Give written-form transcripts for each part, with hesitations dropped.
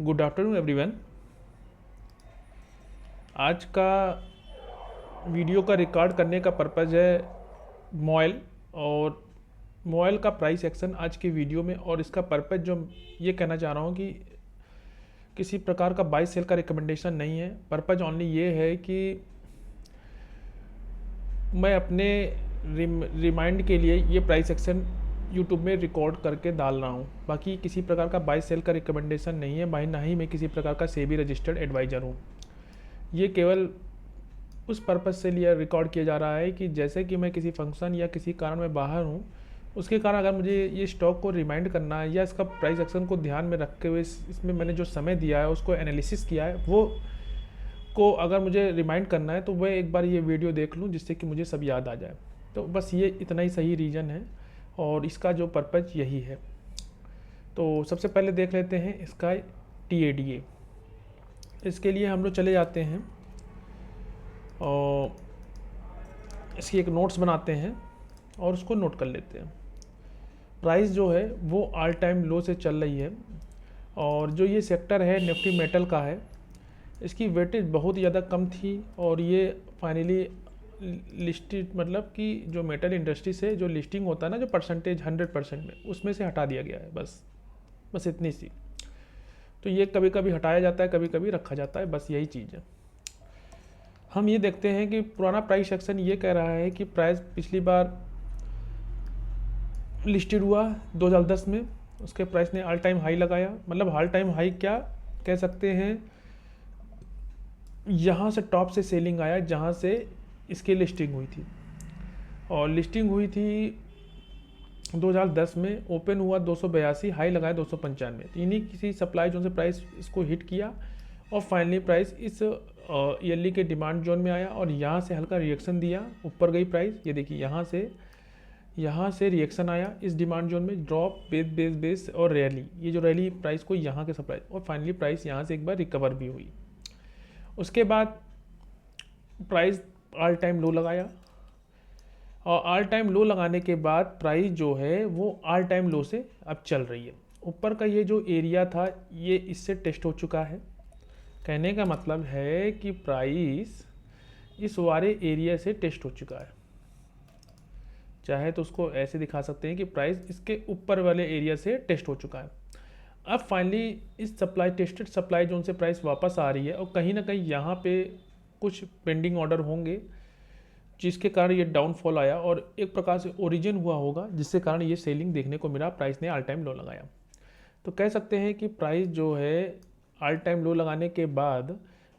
Good afternoon everyone. आज का video का रिकॉर्ड करने का पर्पज़ है मोबाइल और मोबाइल का प्राइस एक्शन आज के वीडियो में। और इसका पर्पज़ जो ये कहना चाह रहा हूँ कि किसी प्रकार का बाय सेल का रिकमेंडेशन नहीं है। पर्पज़ ओनली ये है कि मैं अपने रिमाइंड के लिए ये प्राइस एक्शन यूट्यूब में रिकॉर्ड करके डाल रहा हूँ। बाकी किसी प्रकार का बाय सेल का रिकमेंडेशन नहीं है, भाई ना ही मैं किसी प्रकार का सेबी रजिस्टर्ड एडवाइज़र हूँ। ये केवल उस पर्पज़ से लिए रिकॉर्ड किया जा रहा है कि जैसे कि मैं किसी फंक्शन या किसी कारण में बाहर हूँ, उसके कारण अगर मुझे ये स्टॉक को रिमाइंड करना है या इसका प्राइस एक्शन को ध्यान में रखते हुए इसमें मैंने जो समय दिया है उसको एनालिसिस किया है, वो को अगर मुझे रिमाइंड करना है तो वह एक बार ये वीडियो देख लूँ जिससे कि मुझे सब याद आ जाए। तो बस ये इतना ही सही रीज़न है और इसका जो पर्पज़ यही है। तो सबसे पहले देख लेते हैं इसका TADA। इसके लिए हम लोग चले जाते हैं और इसकी एक नोट्स बनाते हैं और उसको नोट कर लेते हैं। प्राइस जो है वो ऑल टाइम लो से चल रही है और जो ये सेक्टर है निफ्टी मेटल का है, इसकी वेटेज बहुत ज़्यादा कम थी और ये फाइनली लिस्टेड, मतलब कि जो मेटल इंडस्ट्री से जो लिस्टिंग होता है ना, जो परसेंटेज 100% में, उसमें से हटा दिया गया है। बस इतनी सी। तो ये कभी कभी हटाया जाता है, कभी कभी रखा जाता है, बस यही चीज़ है। हम ये देखते हैं कि पुराना प्राइस एक्शन ये कह रहा है कि प्राइस पिछली बार लिस्टेड हुआ 2010 में, उसके प्राइस ने ऑल टाइम हाई लगाया। मतलब ऑल टाइम हाई क्या कह सकते हैं, यहाँ से टॉप से सेलिंग आया जहाँ से इसकी लिस्टिंग हुई थी। और लिस्टिंग हुई थी 2010 में, ओपन हुआ 282, हाई लगाया 295। तो इन्हीं किसी सप्लाई जोन से प्राइस इसको हिट किया और फाइनली प्राइस इस ईयरली के डिमांड जोन में आया और यहाँ से हल्का रिएक्शन दिया, ऊपर गई प्राइस। ये देखिए यहाँ से रिएक्शन आया इस डिमांड जोन में, ड्रॉप बेस और रैली। ये जो रैली प्राइस को यहाँ के सप्लाई, और फाइनली प्राइस यहाँ से एक बार रिकवर भी हुई। उसके बाद प्राइस ऑल टाइम लो लगाया और ऑल टाइम लो लगाने के बाद प्राइस जो है वो ऑल टाइम लो से अब चल रही है। ऊपर का ये जो एरिया था ये इससे टेस्ट हो चुका है। कहने का मतलब है कि प्राइस इस वाले एरिया से टेस्ट हो चुका है। चाहे तो उसको ऐसे दिखा सकते हैं कि प्राइस इसके ऊपर वाले एरिया से टेस्ट हो चुका है। अब फाइनली इस टेस्टेड सप्लाई जोन से प्राइस वापस आ रही है और कहीं ना कहीं यहाँ पे कुछ पेंडिंग ऑर्डर होंगे जिसके कारण ये डाउनफॉल आया और एक प्रकार से ओरिजिन हुआ होगा जिसके कारण ये सेलिंग देखने को मिला, प्राइस ने ऑल टाइम लो लगाया। तो कह सकते हैं कि प्राइस जो है ऑल टाइम लो लगाने के बाद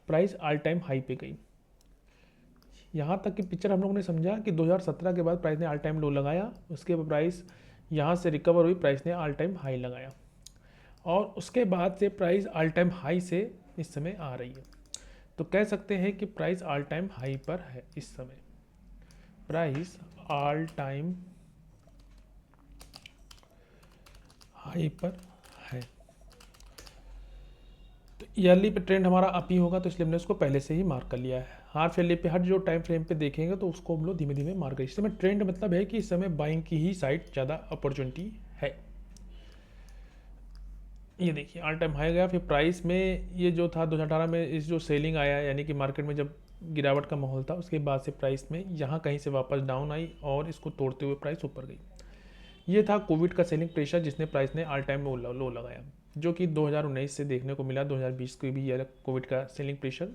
प्राइस ऑल टाइम हाई पे गई। यहाँ तक की पिक्चर हम लोगों ने समझा कि 2017 के बाद प्राइस ने ऑल टाइम लो लगाया, उसके बाद प्राइस यहाँ से रिकवर हुई, प्राइस ने ऑल टाइम हाई लगाया और उसके बाद से प्राइस ऑल टाइम हाई से इस समय आ रही है। तो कह सकते हैं कि प्राइस ऑल टाइम हाई पर है इस समय। प्राइस ऑल टाइम हाई पर है। तो ईयरली पे ट्रेंड हमारा अप ही होगा, तो इसलिए हमने उसको पहले से ही मार्क कर लिया है। हाफ ईयरली पे हर जो टाइम फ्रेम पे देखेंगे तो उसको हम लोग धीमे धीमे मार्क करेंगे। इस समय ट्रेंड मतलब है कि इस समय बाइंग की ही साइड ज़्यादा अपॉर्चुनिटी है। ये देखिए ऑल टाइम हाई गया। फिर प्राइस में ये जो था 2018 में इस जो सेलिंग आया, यानी कि मार्केट में जब गिरावट का माहौल था, उसके बाद से प्राइस में यहाँ कहीं से वापस डाउन आई और इसको तोड़ते हुए प्राइस ऊपर गई। ये था कोविड का सेलिंग प्रेशर जिसने प्राइस ने ऑल टाइम लो लगाया, जो कि 2019 से देखने को मिला। 2020 को भी यह कोविड का सेलिंग प्रेशर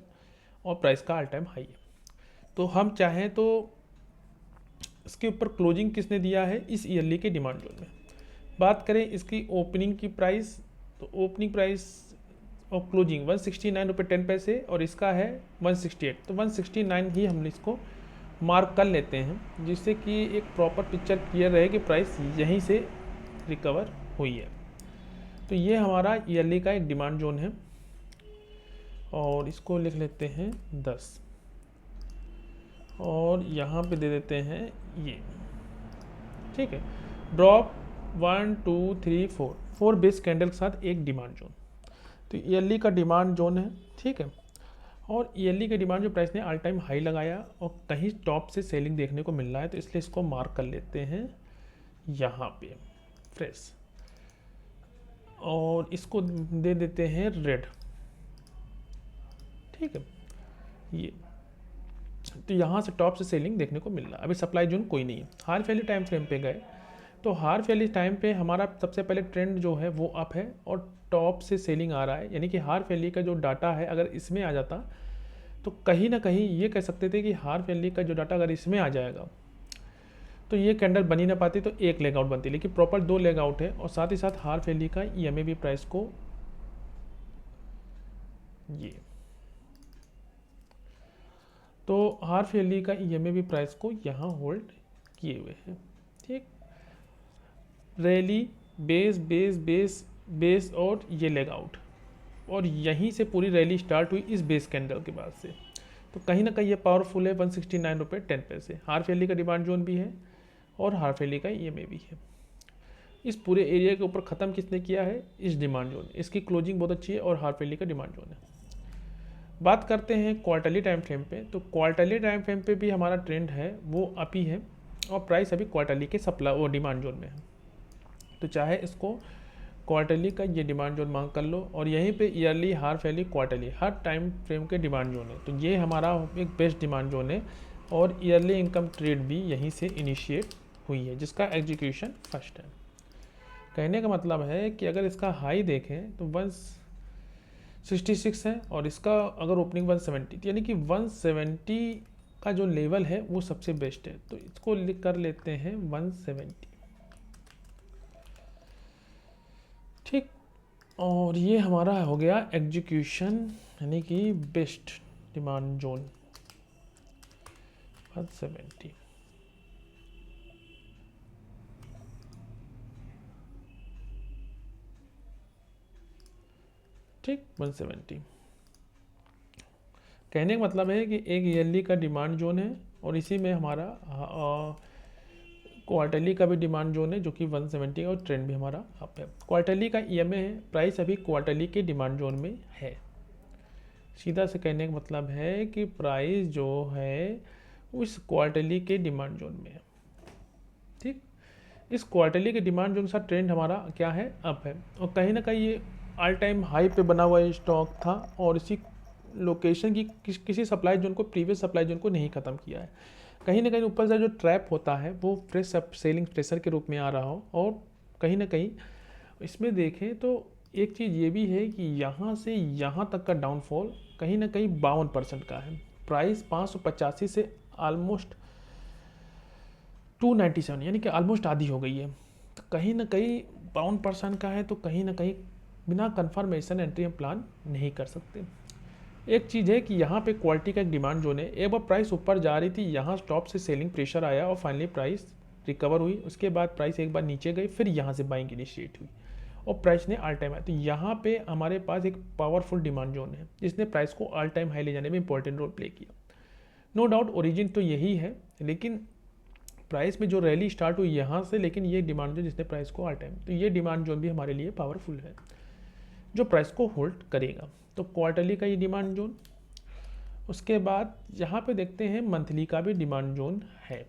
और प्राइस का ऑल टाइम हाई है। तो हम चाहें तो इसके ऊपर क्लोजिंग किसने दिया है, इस ईयरली के डिमांड जोन में। बात करें इसकी ओपनिंग की प्राइस, तो ओपनिंग प्राइस और क्लोजिंग 169 रुपये 10 पैसे और इसका है 168। तो 169 ही हम इसको मार्क कर लेते हैं जिससे कि एक प्रॉपर पिक्चर क्लियर रहे कि प्राइस यहीं से रिकवर हुई है। तो ये हमारा ईयरली का एक डिमांड जोन है और इसको लिख लेते हैं 10 और यहाँ पे दे देते हैं ये, ठीक है। ड्रॉप 1 2 3 4 बेस कैंडल के साथ एक डिमांड जोन। तो ईयरली का डिमांड जोन है, ठीक है। और ईयरली के डिमांड जो प्राइस ने ऑल टाइम हाई लगाया और कहीं टॉप से सेलिंग देखने को मिल रहा है, तो इसलिए इसको मार्क कर लेते हैं यहाँ पे फ्रेश। और इसको दे देते हैं रेड। ठीक है, ये तो यहाँ से टॉप से सेलिंग देखने को मिल रहा है। अभी सप्लाई जोन कोई नहीं है। हाफ ईयरली टाइम फ्रेम पे गए तो हाफ ईयरली टाइम पे हमारा सबसे पहले ट्रेंड जो है वो अप है और टॉप से सेलिंग आ रहा है, यानी कि हाफ ईयरली का जो डाटा है अगर इसमें आ जाता तो कहीं ना कहीं ये कह सकते थे कि हाफ ईयरली का जो डाटा अगर इसमें आ जाएगा तो ये कैंडल बनी ना पाती, तो एक लेग आउट बनती, लेकिन प्रॉपर 2 लेग आउट है। और साथ ही साथ हाफ ईयरली का ईएमए भी प्राइस को ये, तो हाफ ईयरली का ईएमए भी प्राइस को यहाँ होल्ड किए हुए हैं। ठीक, rally base base base base और ये लेग आउट, और यहीं से पूरी रैली स्टार्ट हुई इस बेस कैंडल के बाद से। तो कहीं ना कहीं ये पावरफुल है। 169 रुपये 10 पैसे हाफ ईयरली का डिमांड जोन भी है और हाफ ईयरली का ईएमए भी है। इस पूरे एरिया के ऊपर ख़त्म किसने किया है? इस डिमांड जोन। इसकी क्लोजिंग बहुत अच्छी है और हाफ ईयरली का डिमांड जोन है। बात करते हैं क्वार्टरली टाइम फ्रेम पे, तो क्वार्टरली टाइम फ्रेम पे भी हमारा ट्रेंड है वो अप ही है और प्राइस अभी क्वार्टरली के सप्लाई और डिमांड जोन में है। तो चाहे इसको क्वार्टरली का ये डिमांड जोन मांग कर लो, और यहीं पे ईयरली, हाफ ईयरली, क्वार्टरली हर टाइम फ्रेम के डिमांड जोन है। तो ये हमारा एक बेस्ट डिमांड जोन है और ईयरली इनकम ट्रेड भी यहीं से इनिशिएट हुई है, जिसका एग्जीक्यूशन फर्स्ट है। कहने का मतलब है कि अगर इसका हाई देखें तो 166 है और इसका अगर ओपनिंग 170, यानी कि 170 का जो लेवल है वो सबसे बेस्ट है। तो इसको लिख कर लेते हैं 170। ठीक, और ये हमारा हो गया एग्जीक्यूशन, यानी कि बेस्ट डिमांड जोन 170। ठीक, 170 कहने का मतलब है कि एक ईयरली का डिमांड जोन है और इसी में हमारा क्वार्टरली का भी डिमांड जोन है जो कि 170 और ट्रेंड भी हमारा अप है। क्वार्टरली का ईएमए है, प्राइस अभी क्वार्टरली के डिमांड जोन में है। सीधा से कहने का मतलब है कि प्राइस जो है उस क्वार्टरली के डिमांड जोन में है। ठीक, इस क्वार्टरली के डिमांड जोन का ट्रेंड हमारा क्या है? अप है। और कहीं ना कहीं ये ऑल टाइम हाई पे बना हुआ स्टॉक था और इसी लोकेशन की किसी सप्लाई जोन को, प्रीवियस सप्लाई जोन को नहीं ख़त्म किया है। कहीं ना कहीं ऊपर से जो ट्रैप होता है वो फ्रेश सेलिंग प्रेशर के रूप में आ रहा हो। और कहीं ना कहीं इसमें देखें तो एक चीज़ ये भी है कि यहाँ से यहाँ तक का डाउनफॉल कहीं ना कहीं 52% का है। प्राइस 585 से ऑलमोस्ट 297, यानी कि ऑलमोस्ट आधी हो गई है। तो कहीं ना कहीं 52% का है, तो कहीं ना कहीं बिना कंफर्मेशन एंट्री हम प्लान नहीं कर सकते। एक चीज़ है कि यहाँ पे क्वालिटी का एक डिमांड जोन है। एक बार प्राइस ऊपर जा रही थी, यहाँ स्टॉप से सेलिंग प्रेशर आया और फाइनली प्राइस रिकवर हुई। उसके बाद प्राइस एक बार नीचे गई, फिर यहाँ से बाइंग इनिशिएट हुई और प्राइस ने ऑल टाइम हाई। तो यहाँ पे हमारे पास एक पावरफुल डिमांड जोन है जिसने प्राइस को ऑल टाइम हाई ले जाने में इंपॉर्टेंट रोल प्ले किया। नो डाउट ओरिजिन तो यही है, लेकिन प्राइस में जो रैली स्टार्ट हुई यहाँ से, लेकिन ये डिमांड जोन जिसने प्राइस को ऑल टाइम, तो ये डिमांड जोन भी हमारे लिए पावरफुल है जो प्राइस को होल्ड करेगा। तो क्वार्टरली का ये डिमांड जोन। उसके बाद यहाँ पे देखते हैं मंथली का भी डिमांड जोन है।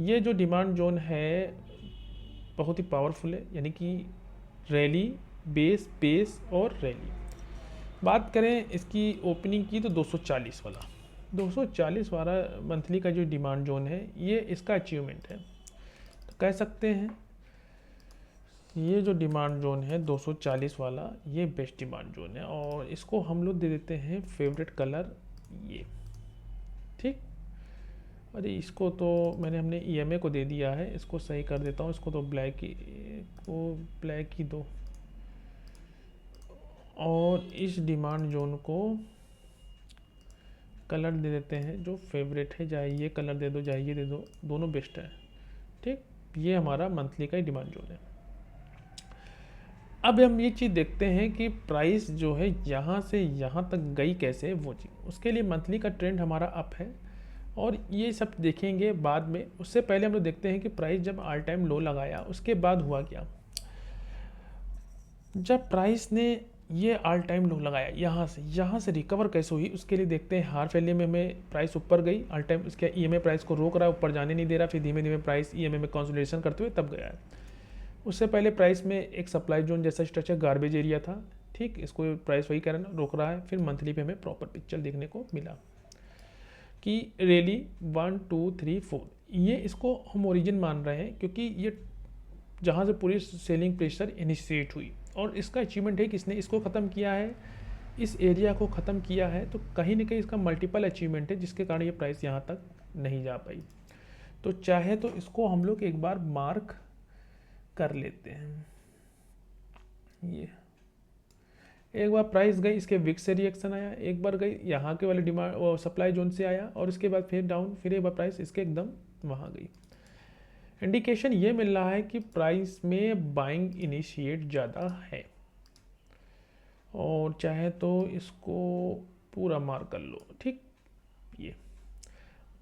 ये जो डिमांड जोन है बहुत ही पावरफुल है, यानी कि रैली, बेस, बेस और रैली। बात करें इसकी ओपनिंग की तो 240 वाला मंथली का जो डिमांड जोन है ये इसका अचीवमेंट है। तो कह सकते हैं ये जो डिमांड जोन है 240 वाला, ये बेस्ट डिमांड जोन है और इसको हम लोग दे देते हैं फेवरेट कलर ये। ठीक, अरे इसको तो हमने ईएमए को दे दिया है, इसको सही कर देता हूँ। इसको तो ब्लैक ही दो और इस डिमांड जोन को कलर दे देते हैं जो फेवरेट है। चाहे ये कलर दे दो, चाहे ये दे दो, दोनों बेस्ट है। ठीक, ये हमारा मंथली का ही डिमांड जोन है। अब हम ये चीज़ देखते हैं कि प्राइस जो है यहाँ से यहाँ तक गई कैसे, वो चीज़। उसके लिए मंथली का ट्रेंड हमारा अप है और ये सब देखेंगे बाद में। उससे पहले हम लोग देखते हैं कि प्राइस जब ऑल टाइम लो लगाया उसके बाद हुआ क्या। जब प्राइस ने ये ऑल टाइम लो लगाया, यहाँ से रिकवर कैसे हुई उसके लिए देखते हैं। हाफ ईयरली में हमें प्राइस ऊपर गई, ऑल टाइम इसके ईएमए प्राइस को रोक रहा है, ऊपर जाने नहीं दे रहा, फिर धीमे धीमे प्राइस ईएमए में कंसोलिडेशन करते हुए तब गया है। उससे पहले प्राइस में एक सप्लाई जोन जैसा स्ट्रक्चर गार्बेज एरिया था, ठीक, इसको प्राइस वही कारण रोक रहा है। फिर मंथली पे हमें प्रॉपर पिक्चर देखने को मिला कि रैली 1 2 3 4, ये इसको हम ओरिजिन मान रहे हैं क्योंकि ये जहाँ से पूरी सेलिंग प्रेशर इनिशिएट हुई और इसका अचीवमेंट है कि इसने इसको ख़त्म किया है, इस एरिया को ख़त्म किया है, तो कहीं ना कहीं इसका मल्टीपल अचीवमेंट है जिसके कारण ये प्राइस यहाँ तक नहीं जा पाई। तो चाहे तो इसको हम लोग एक बार मार्क कर लेते हैं। ये एक बार प्राइस गई, इसके विक से रिएक्शन आया, एक बार गई यहाँ के वाले डिमांड और सप्लाई जोन से आया, और इसके बाद फिर डाउन, फिर एक बार प्राइस इसके एकदम वहाँ गई। इंडिकेशन ये मिल रहा है कि प्राइस में बाइंग इनिशिएट ज़्यादा है, और चाहे तो इसको पूरा मार्क कर लो, ठीक। ये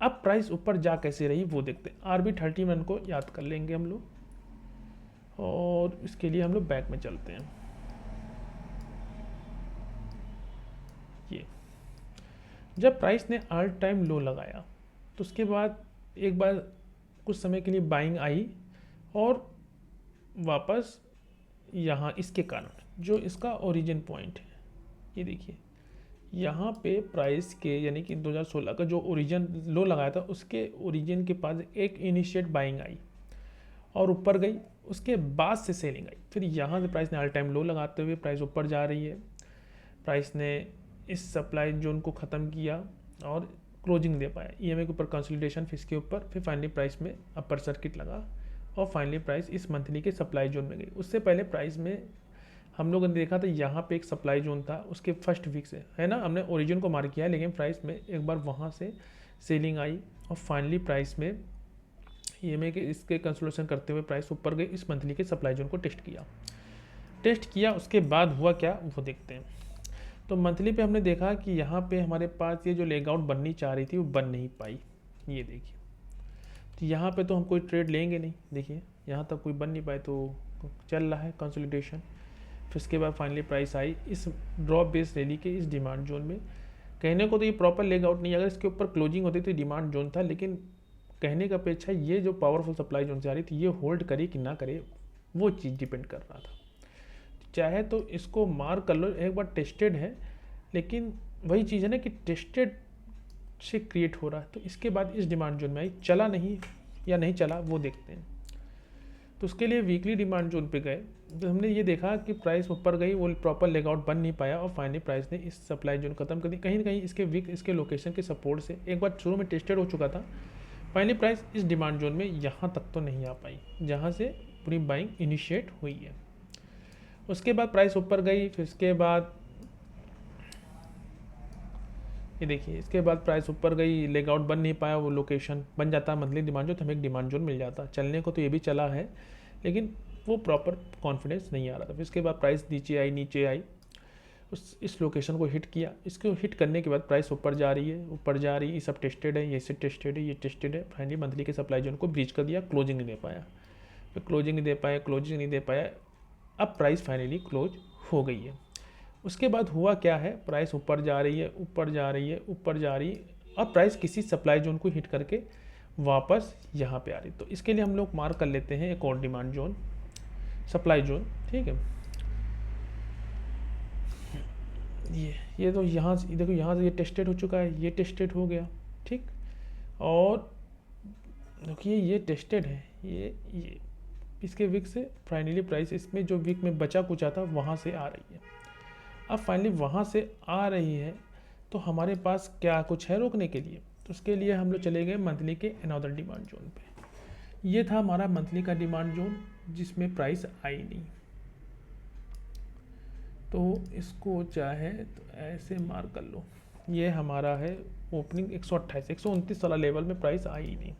अब प्राइस ऊपर जा कैसे रही वो देखते हैं। RB31 को याद कर लेंगे हम लोग, और इसके लिए हम लोग बैक में चलते हैं। ये जब प्राइस ने ऑल टाइम लो लगाया तो उसके बाद एक बार कुछ समय के लिए बाइंग आई, और वापस यहाँ इसके कारण जो इसका ओरिजिन पॉइंट है, ये देखिए यहाँ पे प्राइस के यानी कि 2016 का जो ओरिजिन लो लगाया था उसके ओरिजिन के पास एक इनिशिएट बाइंग आई और ऊपर गई, उसके बाद से सेलिंग आई। फिर यहाँ से प्राइस ने ऑल टाइम लो लगाते हुए प्राइस ऊपर जा रही है, प्राइस ने इस सप्लाई जोन को ख़त्म किया और क्लोजिंग दे पाया, EMA के ऊपर कंसोलिडेशन, फिर इसके ऊपर, फिर फाइनली प्राइस में अपर सर्किट लगा और फाइनली प्राइस इस मंथली के सप्लाई जोन में गई। उससे पहले प्राइस में हम लोगों ने देखा था यहाँ पे एक सप्लाई जोन था, उसके फर्स्ट वीक से है ना, हमने ओरिजिन को मार्क किया, लेकिन प्राइस में एक बार वहाँ से सेलिंग आई और फाइनली प्राइस में EMA के इसके कंसोलिडेशन करते हुए प्राइस ऊपर गई, इस मंथली के सप्लाई जोन को टेस्ट किया। उसके बाद हुआ क्या वो देखते हैं। तो मंथली पे हमने देखा कि यहाँ पे हमारे पास ये जो लेगआउट बननी चाह रही थी वो बन नहीं पाई, ये देखिए। तो यहाँ पे तो हम कोई ट्रेड लेंगे नहीं, देखिए यहाँ तक कोई बन नहीं पाए, तो चल रहा है कंसोलिडेशन। फिर उसके बाद फाइनली प्राइस आई इस ड्रॉप बेस रैली के इस डिमांड जोन में। कहने को तो ये प्रॉपर लेगआउट नहीं, अगर इसके ऊपर क्लोजिंग होती तो डिमांड जोन था, लेकिन कहने का अपेक्षा ये जो पावरफुल सप्लाई जोन से आ रही थी ये होल्ड करे कि ना करे वो चीज़ डिपेंड कर रहा था। चाहे तो इसको मार्क कर लो, एक बार टेस्टेड है, लेकिन वही चीज़ है ना कि टेस्टेड से क्रिएट हो रहा है। तो इसके बाद इस डिमांड जोन में आई, चला नहीं या नहीं चला वो देखते हैं। तो उसके लिए वीकली डिमांड जोन पे गए, तो हमने ये देखा कि प्राइस ऊपर गई, वो प्रॉपर लेगआउट बन नहीं पाया और फाइनली प्राइस ने इस सप्लाई जोन खत्म कर दी। कहीं ना कहीं इसके वीक इसके लोकेशन के सपोर्ट से एक बार शुरू में टेस्टेड हो चुका था, फाइनली प्राइस इस डिमांड जोन में यहाँ तक तो नहीं आ पाई जहाँ से पूरी बाइंग इनिशिएट हुई है। उसके बाद प्राइस ऊपर गई, फिर उसके बाद ये देखिए इसके बाद प्राइस ऊपर गई, लेगआउट बन नहीं पाया, वो लोकेशन बन जाता मंथली डिमांड जोन, तो हमें एक डिमांड जोन मिल जाता। चलने को तो ये भी चला है, लेकिन वो प्रॉपर कॉन्फिडेंस नहीं आ रहा था। फिर उसके बाद प्राइस नीचे आई, इस लोकेशन को हिट किया, इसको हिट करने के बाद प्राइस ऊपर जा रही है, ये सब टेस्टेड है, ये टेस्टेड है, फाइनली मंथली के सप्लाई जोन को ब्रीच कर दिया, क्लोजिंग नहीं दे पाया, फिर क्लोजिंग नहीं दे पाया, अब प्राइस फाइनली क्लोज हो गई है। उसके बाद हुआ क्या है, प्राइस ऊपर जा रही है, अब प्राइस किसी सप्लाई जोन को हिट करके वापस यहाँ पे आ रही। तो इसके लिए हम लोग मार्क कर लेते हैं एक और डिमांड जोन, सप्लाई जोन, ठीक है। ये तो यहाँ से देखो, यहाँ से ये टेस्टेड हो चुका है, ये टेस्टेड हो गया, ठीक। और देखिए ये टेस्टेड है, ये इसके वीक से फाइनली प्राइस इसमें जो वीक में बचा कुचा था वहाँ से आ रही है। अब फाइनली वहाँ से आ रही है तो हमारे पास क्या कुछ है रोकने के लिए, तो उसके लिए हम लोग चले गए मंथली के अनदर डिमांड जोन पे। ये था हमारा मंथली का डिमांड जोन जिसमें प्राइस आई नहीं, तो इसको चाहे तो ऐसे मार्क कर लो, ये हमारा है ओपनिंग 128 129 वाला लेवल में प्राइस आई नहीं,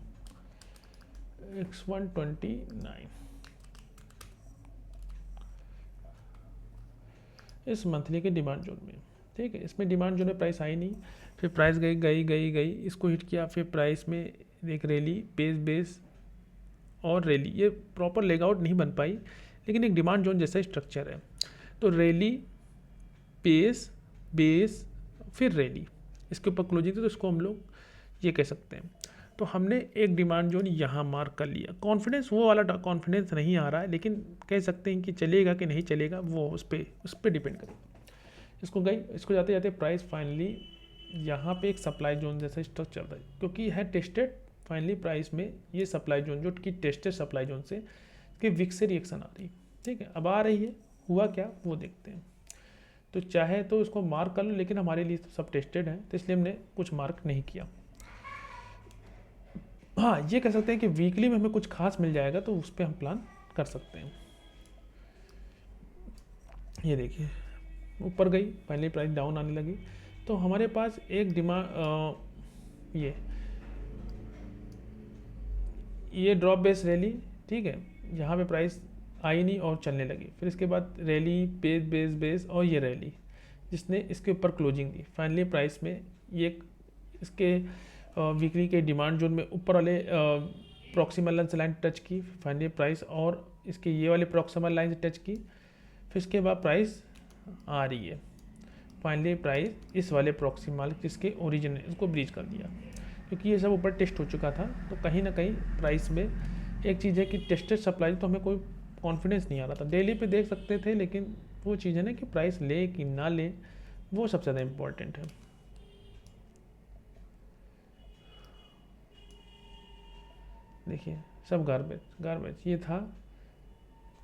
X129 इस मंथली के डिमांड जोन में, ठीक है। इसमें डिमांड जोन में प्राइस आई नहीं, फिर प्राइस गई, इसको हिट किया, फिर प्राइस में एक रैली, बेस और रैली, ये प्रॉपर लेगआउट नहीं बन पाई, लेकिन एक डिमांड जोन जैसा स्ट्रक्चर है। तो रैली, बेस फिर रैली, इसके ऊपर क्लोजिंग थी, तो इसको हम लोग ये कह सकते हैं। तो हमने एक डिमांड जोन यहाँ मार्क कर लिया। कॉन्फिडेंस वो वाला कॉन्फिडेंस नहीं आ रहा है, लेकिन कह सकते हैं कि चलेगा कि नहीं चलेगा वो उस पर डिपेंड करेगा। इसको जाते जाते प्राइस फाइनली यहाँ पे एक सप्लाई जोन जैसा स्ट्रक्चर चल रहा है, क्योंकि है टेस्टेड। फाइनली प्राइस में ये सप्लाई जोन जो कि टेस्टेड सप्लाई जोन से कि विक से रिएक्शन आ रही है, ठीक है। अब आ रही है, हुआ क्या वो देखते हैं। तो चाहे तो इसको मार्क कर लो, लेकिन हमारे लिए तो सब टेस्टेड है, तो इसलिए हमने कुछ मार्क नहीं किया। हाँ, ये कह सकते हैं कि वीकली में हमें कुछ खास मिल जाएगा तो उस पर हम प्लान कर सकते हैं। ये देखिए ऊपर गई, पहले प्राइस डाउन आने लगी, तो हमारे पास एक डिमांड ये ड्रॉप बेस रैली, ठीक है। यहाँ पे प्राइस आई नहीं और चलने लगी, फिर इसके बाद रैली बेस बेस बेस और ये रैली जिसने इसके ऊपर क्लोजिंग दी। फाइनली प्राइस में ये इसके वीकली के डिमांड जोन में ऊपर वाले प्रॉक्सिमल लाइन टच की, फाइनली प्राइस और इसके ये वाले प्रॉक्सिमल लाइन से टच की, फिर इसके बाद प्राइस आ रही है। फाइनली प्राइस इस वाले प्रॉक्सिमल जिसके ओरिजिन ने इसको ब्रीच कर दिया, क्योंकि ये सब ऊपर टेस्ट हो चुका था। तो कहीं ना कहीं प्राइस में एक चीज़ है कि टेस्टेड सप्लाई, तो हमें कोई कॉन्फिडेंस नहीं आ रहा था। डेली पे देख सकते थे, लेकिन वो चीज़ है ना कि प्राइस ले कि ना ले, वो सबसे ज़्यादा इम्पोर्टेंट है। देखिए सब गार्बेज ये था,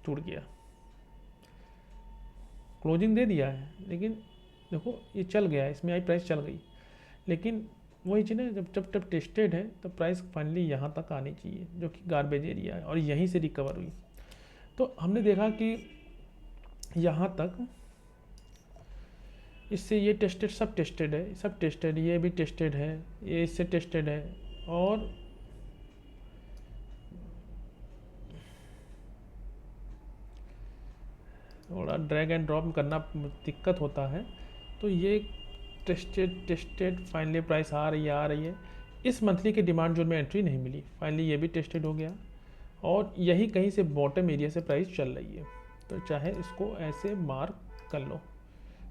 टूट गया, क्लोजिंग दे दिया है, लेकिन देखो ये चल गया, इसमें आई प्राइस चल गई, लेकिन वही चीज़ ना, जब टेस्टेड है तो प्राइस फाइनली यहाँ तक आनी चाहिए, जो कि गार्बेज एरिया है, और यहीं से रिकवर हुई। तो हमने देखा कि यहाँ तक इससे ये टेस्टेड, सब टेस्टेड है, सब टेस्टेड, ये भी टेस्टेड है, ये इससे टेस्टेड है, और थोड़ा ड्रैग एंड ड्रॉप करना दिक्कत होता है। तो ये टेस्टेड फाइनली प्राइस आ रही है। इस मंथली के डिमांड जोन में एंट्री नहीं मिली, फाइनली ये भी टेस्टेड हो गया, और यही कहीं से बॉटम एरिया से प्राइस चल रही है। तो चाहे इसको ऐसे मार्क कर लो,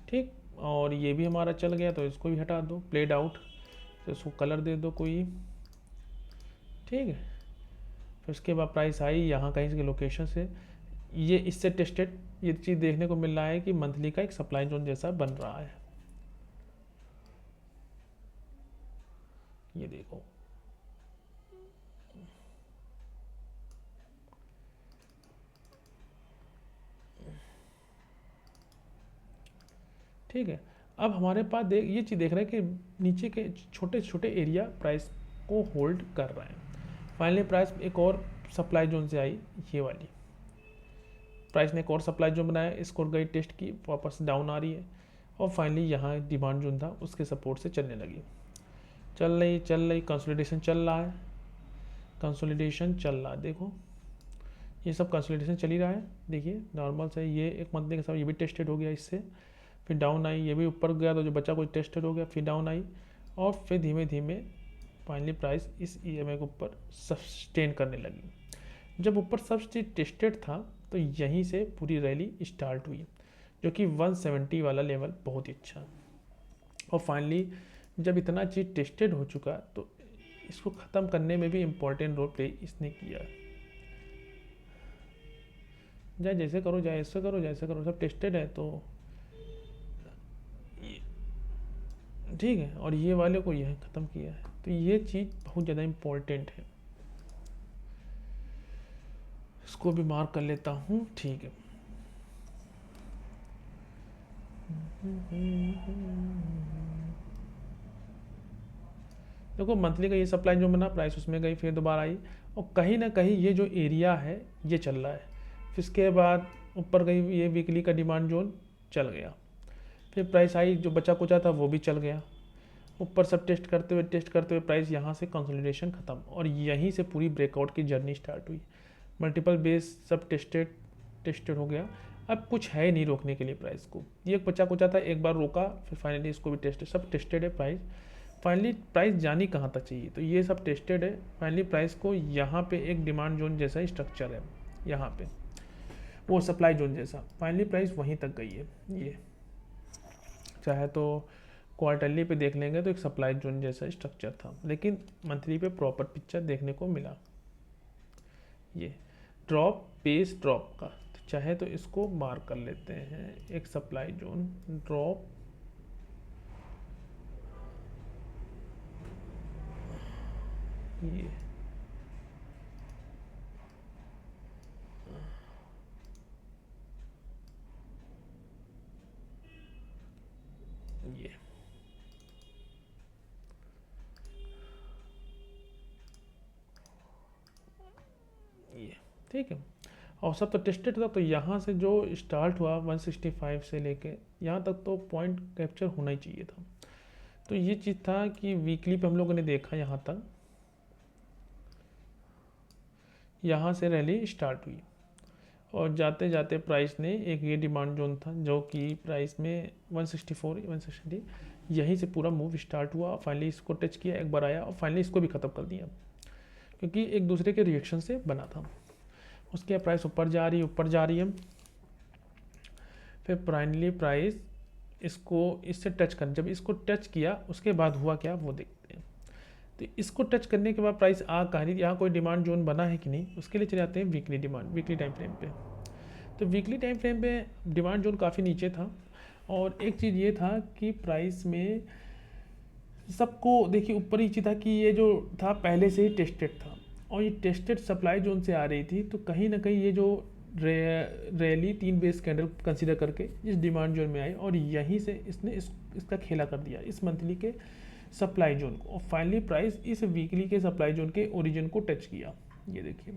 ठीक। और ये भी हमारा चल गया, तो इसको भी हटा दो, प्लेड आउट, तो इसको कलर दे दो कोई, ठीक है। फिर उसके बाद प्राइस आई यहाँ कहीं से लोकेशन से, ये इससे टेस्टेड, ये चीज़ देखने को मिल रहा है कि मंथली का एक सप्लाई जोन जैसा बन रहा है। ये देखो, ठीक है। अब हमारे पास ये चीज़ देख रहे हैं कि नीचे के छोटे छोटे एरिया प्राइस को होल्ड कर रहे हैं। फाइनली प्राइस एक और सप्लाई जोन से आई, ये वाली प्राइस ने एक और सप्लाई जोन बनाया, इसको गई टेस्ट की, वापस डाउन आ रही है, और फाइनली यहाँ डिमांड जोन था उसके सपोर्ट से चलने लगी, चल रही कंसोलिडेशन चल रहा है, कंसोलिडेशन चल रहा है। देखो ये सब कंसोलिडेशन चल ही रहा है। देखिए नॉर्मल से ये एक मंथली के साथ ये भी टेस्टेड हो गया, इससे फिर डाउन आई, ये भी ऊपर गया, तो जो बच्चा कुछ टेस्टेड हो गया, फिर डाउन आई, और फिर धीमे धीमे फाइनली प्राइस इस EMA के ऊपर सस्टेन करने लगी। जब ऊपर सब चीज़ टेस्टेड था, तो यहीं से पूरी रैली स्टार्ट हुई, जो कि 170 वाला लेवल बहुत ही अच्छा। और फाइनली जब इतना चीज़ टेस्टेड हो चुका, तो इसको ख़त्म करने में भी इम्पोर्टेंट रोल प्ले इसने किया। चाहे जैसे करो, चाहे ऐसे करो, जैसे करो, सब टेस्टेड है, तो ठीक है। और ये वाले को यह ख़त्म किया है, तो ये चीज़ बहुत ज़्यादा इम्पोर्टेंट है, इसको भी मार्क कर लेता हूँ, ठीक है। देखो मंथली का ये सप्लाई जो बना, प्राइस उसमें गई, फिर दोबारा आई, और कहीं ना कहीं ये जो एरिया है ये चल रहा है। फिर इसके बाद ऊपर गई, ये वीकली का डिमांड जोन चल गया, फिर प्राइस आई, जो बचा कुचा था वो भी चल गया, ऊपर सब टेस्ट करते हुए प्राइस यहाँ से कंसोलिडेशन ख़त्म, और यहीं से पूरी ब्रेकआउट की जर्नी स्टार्ट हुई। मल्टीपल बेस सब टेस्टेड हो गया, अब कुछ है नहीं रोकने के लिए प्राइस को। ये बचा कुचा था, एक बार रोका, फिर फाइनली इसको भी सब टेस्टेड है प्राइस। फाइनली प्राइस जानी कहाँ तक चाहिए, तो ये सब टेस्टेड है। फाइनली प्राइस को यहाँ पे एक डिमांड जोन जैसा स्ट्रक्चर है, यहाँ पे वो सप्लाई जोन जैसा, फाइनली प्राइस वहीं तक गई है। ये चाहे तो क्वार्टरली पे देख लेंगे तो एक सप्लाई जोन जैसा स्ट्रक्चर था, लेकिन मंथली पे प्रॉपर पिक्चर देखने को मिला। ये ड्रॉप बेस ड्रॉप का, तो चाहे तो इसको मार्क कर लेते हैं, एक सप्लाई जोन ड्रॉप ये ये ठीक है। और सब तो टेस्टेड था, तो यहाँ से जो स्टार्ट हुआ 165 से लेके यहाँ तक तो पॉइंट कैप्चर होना ही चाहिए था। तो ये चीज़ था कि वीकली पे हम लोगों ने देखा यहाँ तक, यहाँ से रैली स्टार्ट हुई और जाते जाते प्राइस ने एक ये डिमांड जोन था जो कि प्राइस में 164 160 यहीं से पूरा मूव स्टार्ट हुआ। फाइनली इसको टच किया, एक बार आया और फाइनली इसको भी ख़त्म कर दिया, क्योंकि एक दूसरे के रिएक्शन से बना था। उसके प्राइस ऊपर जा रही है, फिर फाइनली प्राइस इसको इससे टच कर, जब इसको टच किया उसके बाद हुआ क्या वो देखते हैं। तो इसको टच करने के बाद प्राइस आ कहाँ रही, यहाँ कोई डिमांड जोन बना है कि नहीं, उसके लिए चले जाते हैं वीकली टाइम फ्रेम पे। तो वीकली टाइम फ्रेम पे डिमांड जोन काफ़ी नीचे था, और एक चीज़ ये था कि प्राइस में सबको देखिए ऊपर ही चीज़ था कि ये जो था पहले से ही टेस्टेड था, और ये टेस्टेड सप्लाई जोन से आ रही थी। तो कहीं ना कहीं ये जो रैली 3 बेस कैंडल कंसीडर करके इस डिमांड जोन में आई, और यहीं से इसने इसका खेला कर दिया इस मंथली के सप्लाई जोन को, और फाइनली प्राइस इस वीकली के सप्लाई जोन के ओरिजिन को टच किया, ये देखिए।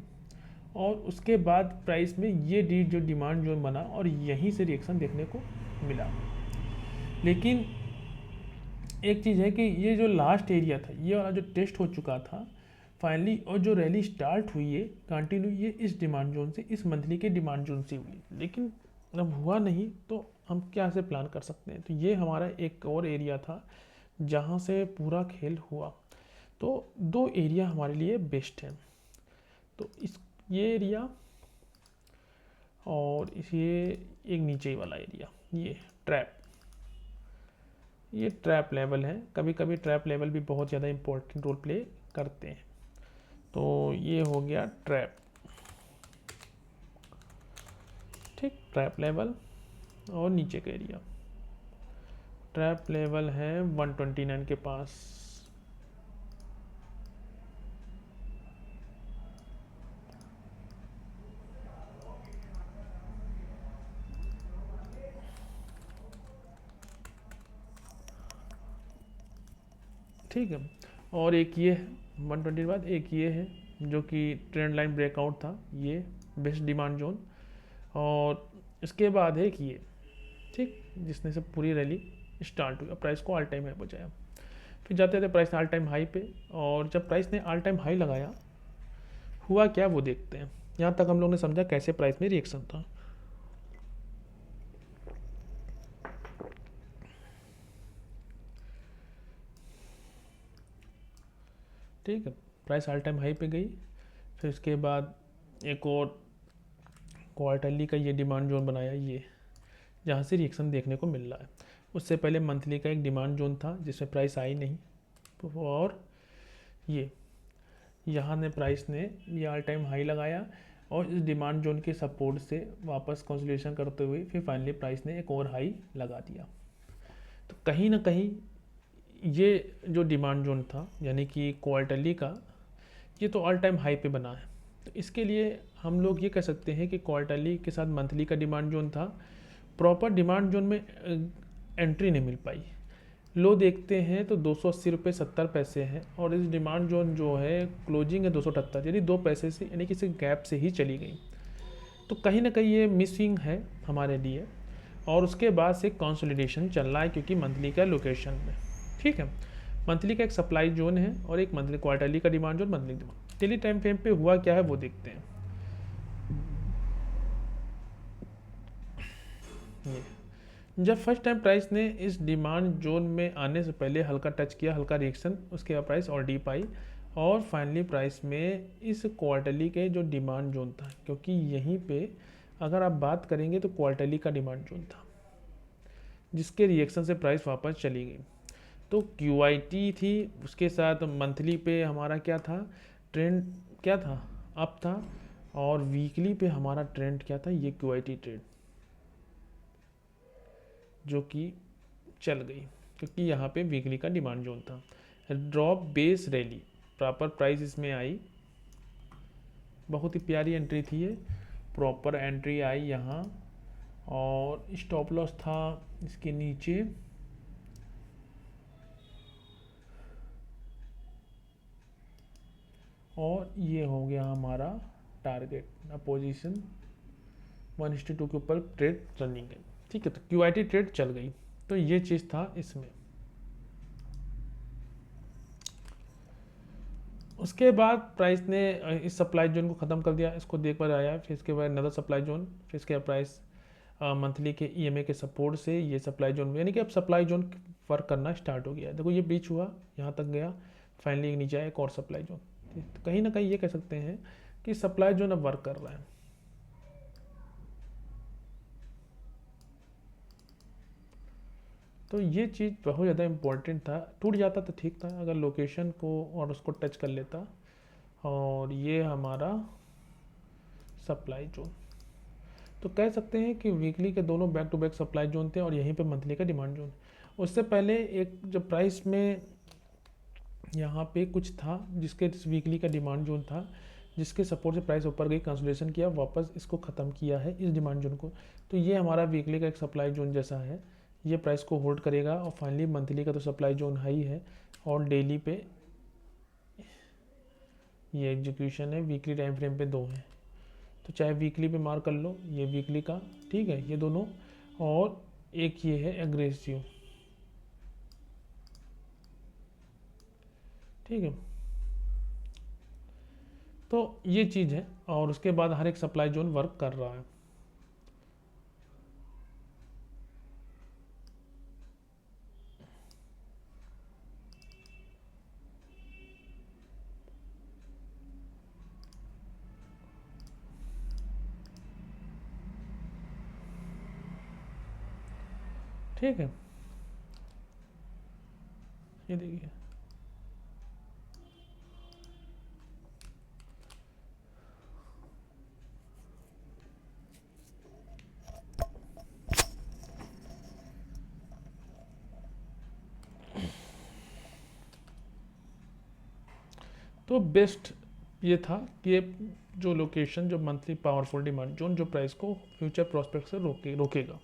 और उसके बाद प्राइस में ये जो डिमांड जोन बना और यहीं से रिएक्शन देखने को मिला। लेकिन एक चीज़ है कि ये जो लास्ट एरिया था, ये वाला जो टेस्ट हो चुका था फाइनली, और जो रैली स्टार्ट हुई है कंटिन्यू, ये इस डिमांड जोन से, इस मंथली के डिमांड जोन से हुई। लेकिन अब हुआ नहीं तो हम क्या से प्लान कर सकते हैं। तो ये हमारा एक और एरिया था जहाँ से पूरा खेल हुआ। तो 2 एरिया हमारे लिए बेस्ट है, तो ये एरिया और ये एक नीचे वाला एरिया, ये ट्रैप लेवल है। कभी कभी ट्रैप लेवल भी बहुत ज़्यादा इम्पोर्टेंट रोल प्ले करते हैं। तो ये हो गया ट्रैप, ठीक, ट्रैप लेवल। और नीचे का एरिया ट्रैप लेवल है 129 के पास। ठीक है, और एक ये 120 के बाद एक ये है जो कि ट्रेंड लाइन ब्रेकआउट था, ये बेस्ट डिमांड जोन। और इसके बाद है कि ये, ठीक, जिसने से पूरी रैली स्टार्ट हुई और प्राइस को ऑल टाइम हाई पहुंचाया। फिर जाते थे प्राइस ऑल टाइम हाई पे, और जब प्राइस ने ऑल टाइम हाई लगाया हुआ क्या वो देखते हैं। यहाँ तक हम लोग ने समझा कैसे प्राइस में रिएक्शन था। ठीक है, प्राइस ऑल टाइम हाई पे गई। फिर उसके बाद एक और क्वार्टरली का ये डिमांड जोन बनाया, ये जहाँ से रिएक्शन देखने को मिल रहा है। उससे पहले मंथली का एक डिमांड जोन था जिसमें प्राइस आई नहीं, और ये यहाँ ने प्राइस ने ये ऑल टाइम हाई लगाया, और इस डिमांड जोन के सपोर्ट से वापस कंसोलिडेशन करते हुए फिर फाइनली प्राइस ने एक और हाई लगा दिया। तो कहीं ना कहीं ये जो डिमांड जोन था यानी कि क्वार्टरली का, ये तो ऑल टाइम हाई पे बना है। तो इसके लिए हम लोग ये कह सकते हैं कि क्वार्टरली के साथ मंथली का डिमांड जोन था, प्रॉपर डिमांड जोन में एंट्री नहीं मिल पाई। लो देखते हैं तो 280 रुपये 70 पैसे है, और इस डिमांड जोन जो है क्लोजिंग है 278, यानी 2 पैसे से, यानी किसी गैप से ही चली गई। तो कहीं ना कहीं ये मिसिंग है हमारे लिए, और उसके बाद से कंसोलिडेशन चल रहा है क्योंकि मंथली का लोकेशन में। ठीक है, मंथली का एक सप्लाई जोन है और एक मंथली क्वार्टरली का demand zone, monthly demand. Daily time frame पे हुआ क्या है वो देखते हैं। जब फर्स्ट टाइम प्राइस ने इस डिमांड जोन में आने से पहले हल्का टच किया, हल्का रिएक्शन, उसके बाद प्राइस और डीप आई, और फाइनली प्राइस में इस क्वार्टरली के जो डिमांड जोन था, क्योंकि यहीं पे अगर आप बात करेंगे तो क्वार्टरली का डिमांड जोन था जिसके रिएक्शन से प्राइस वापस चली गई। तो QIT थी, उसके साथ मंथली पे हमारा क्या था, ट्रेंड क्या था, अप था, और वीकली पे हमारा ट्रेंड क्या था, ये QIT ट्रेंड जो कि चल गई, क्योंकि यहाँ पे वीकली का डिमांड जोन था। Drop base rally, proper price इसमें आई, बहुत ही प्यारी एंट्री थी ये, प्रॉपर एंट्री आई यहाँ, और स्टॉप लॉस था इसके नीचे, और ये हो गया हमारा टारगेट अपोजिशन 1:2 के ऊपर ट्रेड रनिंग है, ठीक है। तो QIT ट्रेड चल गई, तो ये चीज़ था इसमें। उसके बाद प्राइस ने इस सप्लाई जोन को ख़त्म कर दिया, इसको देख पर आया, फिर इसके बाद नदर सप्लाई जोन, फिर इसके बाद प्राइस मंथली के EMA के सपोर्ट से ये सप्लाई जोन, यानी कि अब सप्लाई जोन वर्क करना स्टार्ट हो गया। देखो ये बीच हुआ, यहाँ तक गया, फाइनली नीचे आया एक और सप्लाई जोन, तो कहीं ना कहीं ये कह सकते हैं कि सप्लाई जोन अब वर्क कर रहा है। तो ये चीज़ बहुत ज़्यादा इम्पोर्टेंट था, टूट जाता तो ठीक था अगर लोकेशन को और उसको टच कर लेता। और ये हमारा सप्लाई जोन, तो कह सकते हैं कि वीकली के दोनों back to back supply zone थे, और यहीं पे मंथली का डिमांड जोन। उससे पहले एक जब प्राइस में यहाँ पे कुछ था जिसके वीकली का डिमांड जोन था, जिसके सपोर्ट से प्राइस ऊपर गई, कंसोलिडेशन किया, वापस इसको ख़त्म किया है इस डिमांड जोन को। तो ये हमारा वीकली का एक सप्लाई जोन जैसा है, ये प्राइस को होल्ड करेगा, और फाइनली मंथली का तो सप्लाई जोन हाई है, और डेली पे ये एग्जीक्यूशन है, वीकली टाइम फ्रेम पे 2 है, तो चाहे वीकली पे मार्क कर लो, ये वीकली का, ठीक है, ये दोनों, और एक ये है एग्रेसिव, ठीक है। तो ये चीज़ है, और उसके बाद हर एक सप्लाई जोन वर्क कर रहा है। ठीक है, ये देखिए, तो बेस्ट ये था कि ये जो लोकेशन, जो मंथली पावरफुल डिमांड जोन, जो प्राइस को फ्यूचर प्रोस्पेक्ट से रोकेगा।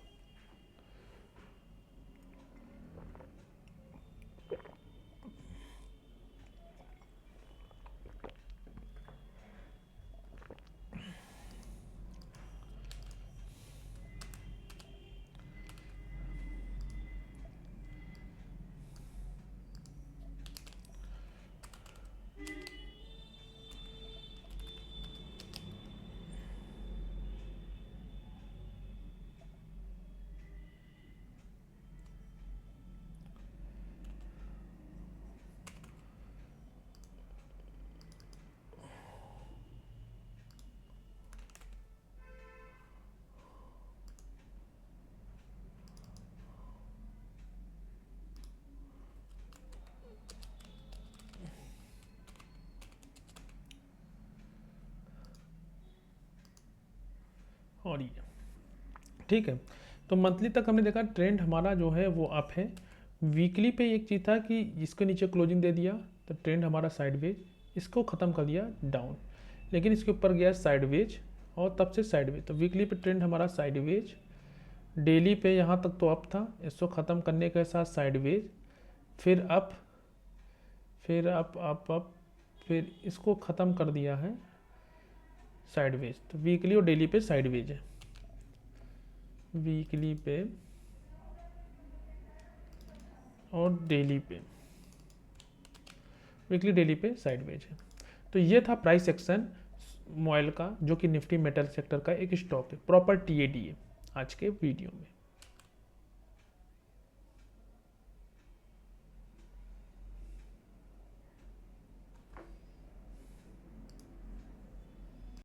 और ये ठीक है, तो मंथली तक हमने देखा ट्रेंड हमारा जो है वो अप है। वीकली पे एक चीज़ था कि इसके नीचे क्लोजिंग दे दिया तो ट्रेंड हमारा साइडवेज, इसको ख़त्म कर दिया डाउन, लेकिन इसके ऊपर गया साइडवेज, और तब से साइडवेज, तो वीकली पे ट्रेंड हमारा साइडवेज, डेली पे यहाँ तक तो अप था, इसको ख़त्म करने के साथ साइडवेज, फिर अप, फिर अप अप अप, फिर इसको ख़त्म कर दिया है साइडवेज। तो वीकली और डेली पे साइडवेज है, वीकली पे और डेली पे, वीकली डेली पे साइडवेज है। तो ये था प्राइस एक्शन मोबाइल का, जो कि निफ्टी मेटल सेक्टर का एक स्टॉक है, प्रॉपर TAD है आज के वीडियो में।